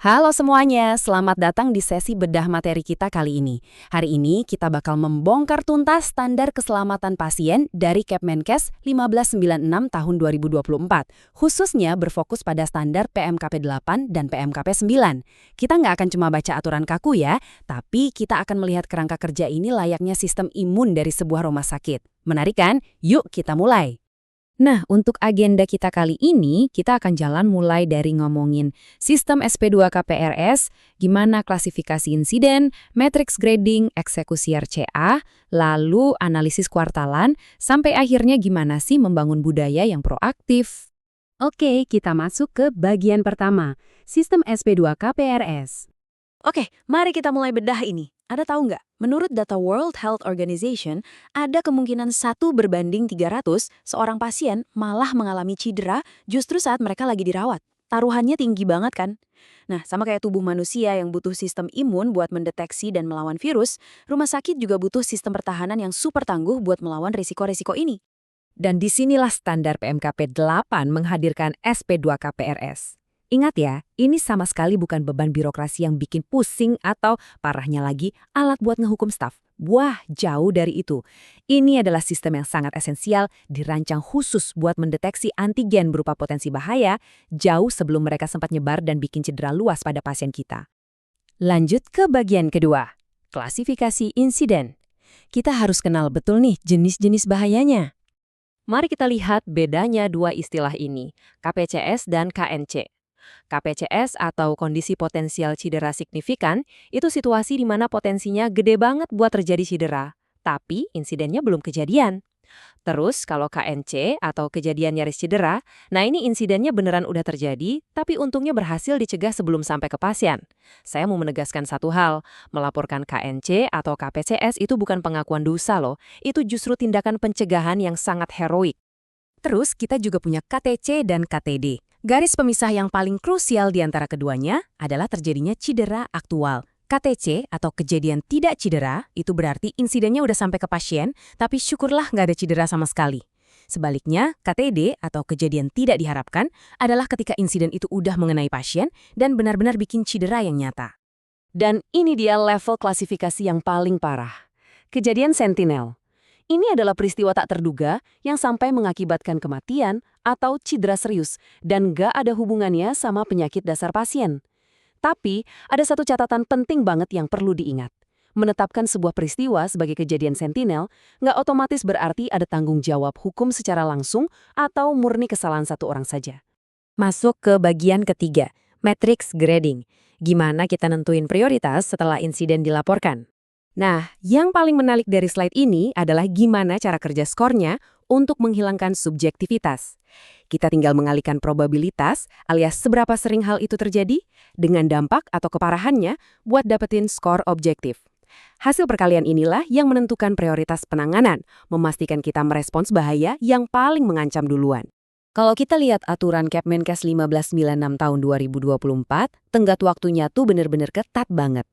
Halo semuanya, selamat datang di sesi bedah materi kita kali ini. Hari ini kita bakal membongkar tuntas standar keselamatan pasien dari Kemenkes 1596 tahun 2024, khususnya berfokus pada standar PMKP 8 dan PMKP 9. Kita nggak akan cuma baca aturan kaku ya, tapi kita akan melihat kerangka kerja ini layaknya sistem imun dari sebuah rumah sakit. Menarik kan? Yuk kita mulai. Nah, untuk agenda kita kali ini, kita akan jalan mulai dari ngomongin sistem SP2KPRS, gimana klasifikasi insiden, matrix grading, eksekusi RCA, lalu analisis kuartalan, sampai akhirnya gimana sih membangun budaya yang proaktif. Oke, kita masuk ke bagian pertama, sistem SP2KPRS. Oke, mari kita mulai bedah ini. Ada tahu nggak? Menurut data World Health Organization, ada kemungkinan 1:300 seorang pasien malah mengalami cedera justru saat mereka lagi dirawat. Taruhannya tinggi banget kan? Nah, sama kayak tubuh manusia yang butuh sistem imun buat mendeteksi dan melawan virus, rumah sakit juga butuh sistem pertahanan yang super tangguh buat melawan risiko-risiko ini. Dan disinilah standar PMKP 8 menghadirkan SP2KPRS. Ingat ya, ini sama sekali bukan beban birokrasi yang bikin pusing atau parahnya lagi alat buat ngehukum staf. Wah, jauh dari itu. Ini adalah sistem yang sangat esensial dirancang khusus buat mendeteksi antigen berupa potensi bahaya jauh sebelum mereka sempat nyebar dan bikin cedera luas pada pasien kita. Lanjut ke bagian kedua, klasifikasi insiden. Kita harus kenal betul nih jenis-jenis bahayanya. Mari kita lihat bedanya dua istilah ini, KPCS dan KNC. KPCS atau kondisi potensial cedera signifikan itu situasi di mana potensinya gede banget buat terjadi cedera, tapi insidennya belum kejadian. Terus kalau KNC atau kejadian nyaris cedera, nah ini insidennya beneran udah terjadi, tapi untungnya berhasil dicegah sebelum sampai ke pasien. Saya mau menegaskan satu hal, melaporkan KNC atau KPCS itu bukan pengakuan dosa loh, itu justru tindakan pencegahan yang sangat heroik. Terus kita juga punya KTC dan KTD. Garis pemisah yang paling krusial di antara keduanya adalah terjadinya cedera aktual. KTC atau kejadian tidak cedera itu berarti insidennya udah sampai ke pasien, tapi syukurlah nggak ada cedera sama sekali. Sebaliknya, KTD atau kejadian tidak diharapkan adalah ketika insiden itu udah mengenai pasien dan benar-benar bikin cedera yang nyata. Dan ini dia level klasifikasi yang paling parah. Kejadian sentinel. Ini adalah peristiwa tak terduga yang sampai mengakibatkan kematian atau cedera serius dan gak ada hubungannya sama penyakit dasar pasien. Tapi, ada satu catatan penting banget yang perlu diingat. Menetapkan sebuah peristiwa sebagai kejadian sentinel gak otomatis berarti ada tanggung jawab hukum secara langsung atau murni kesalahan satu orang saja. Masuk ke bagian ketiga, matrix grading. Gimana kita nentuin prioritas setelah insiden dilaporkan? Nah, yang paling menarik dari slide ini adalah gimana cara kerja skornya untuk menghilangkan subjektivitas. Kita tinggal mengalihkan probabilitas alias seberapa sering hal itu terjadi dengan dampak atau keparahannya buat dapetin skor objektif. Hasil perkalian inilah yang menentukan prioritas penanganan, memastikan kita merespons bahaya yang paling mengancam duluan. Kalau kita lihat aturan Kemenkes 1596 tahun 2024, tenggat waktunya tuh bener-bener ketat banget.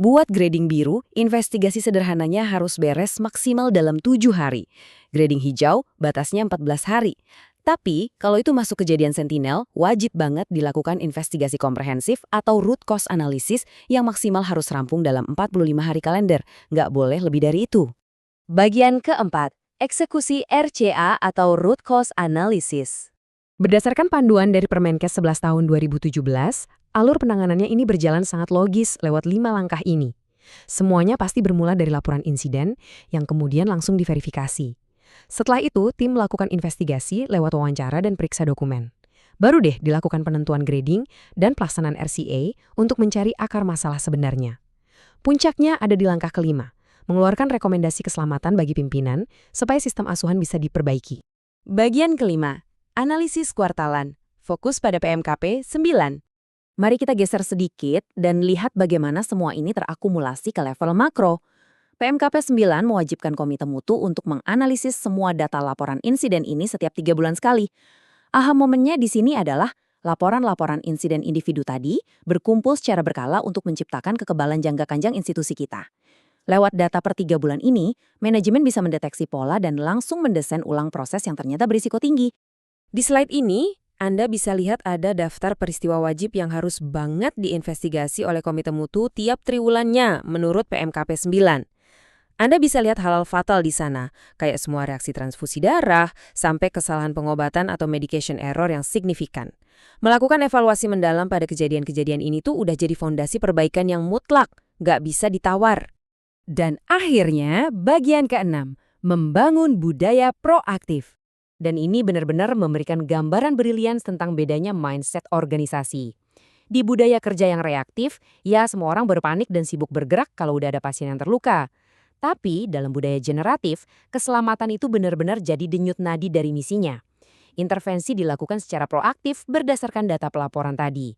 Buat grading biru, investigasi sederhananya harus beres maksimal dalam 7 hari. Grading hijau, batasnya 14 hari. Tapi, kalau itu masuk kejadian sentinel, wajib banget dilakukan investigasi komprehensif atau root cause analysis yang maksimal harus rampung dalam 45 hari kalender. Nggak boleh lebih dari itu. Bagian keempat, eksekusi RCA atau root cause analysis. Berdasarkan panduan dari Permenkes 11 tahun 2017, alur penanganannya ini berjalan sangat logis lewat 5 langkah ini. Semuanya pasti bermula dari laporan insiden yang kemudian langsung diverifikasi. Setelah itu, tim melakukan investigasi lewat wawancara dan periksa dokumen. Baru deh dilakukan penentuan grading dan pelaksanaan RCA untuk mencari akar masalah sebenarnya. Puncaknya ada di langkah kelima, mengeluarkan rekomendasi keselamatan bagi pimpinan supaya sistem asuhan bisa diperbaiki. Bagian kelima, analisis kuartalan, fokus pada PMKP 9. Mari kita geser sedikit dan lihat bagaimana semua ini terakumulasi ke level makro. PMKP 9 mewajibkan komite mutu untuk menganalisis semua data laporan insiden ini setiap 3 bulan sekali. Aha momennya di sini adalah laporan-laporan insiden individu tadi berkumpul secara berkala untuk menciptakan kekebalan jangka panjang institusi kita. Lewat data per 3 bulan ini, manajemen bisa mendeteksi pola dan langsung mendesain ulang proses yang ternyata berisiko tinggi. Di slide ini, Anda bisa lihat ada daftar peristiwa wajib yang harus banget diinvestigasi oleh Komite Mutu tiap triwulannya menurut PMKP 9. Anda bisa lihat hal-hal fatal di sana, kayak semua reaksi transfusi darah, sampai kesalahan pengobatan atau medication error yang signifikan. Melakukan evaluasi mendalam pada kejadian-kejadian ini tuh udah jadi fondasi perbaikan yang mutlak, nggak bisa ditawar. Dan akhirnya, bagian keenam, membangun budaya proaktif. Dan ini benar-benar memberikan gambaran brilian tentang bedanya mindset organisasi. Di budaya kerja yang reaktif, ya semua orang berpanik dan sibuk bergerak kalau udah ada pasien yang terluka. Tapi dalam budaya generatif, keselamatan itu benar-benar jadi denyut nadi dari misinya. Intervensi dilakukan secara proaktif berdasarkan data pelaporan tadi.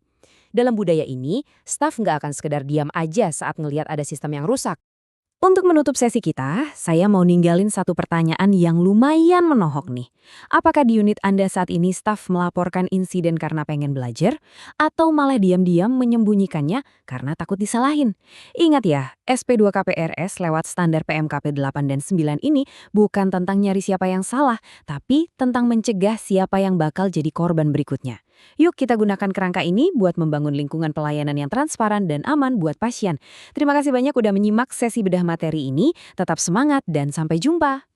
Dalam budaya ini, staf nggak akan sekedar diam aja saat ngelihat ada sistem yang rusak. Untuk menutup sesi kita, saya mau ninggalin satu pertanyaan yang lumayan menohok nih. Apakah di unit Anda saat ini staf melaporkan insiden karena pengen belajar? Atau malah diam-diam menyembunyikannya karena takut disalahin? Ingat ya, SP2KPRS lewat standar PMKP 8 dan 9 ini bukan tentang nyari siapa yang salah, tapi tentang mencegah siapa yang bakal jadi korban berikutnya. Yuk kita gunakan kerangka ini buat membangun lingkungan pelayanan yang transparan dan aman buat pasien. Terima kasih banyak udah menyimak sesi bedah materi ini. Tetap semangat dan sampai jumpa.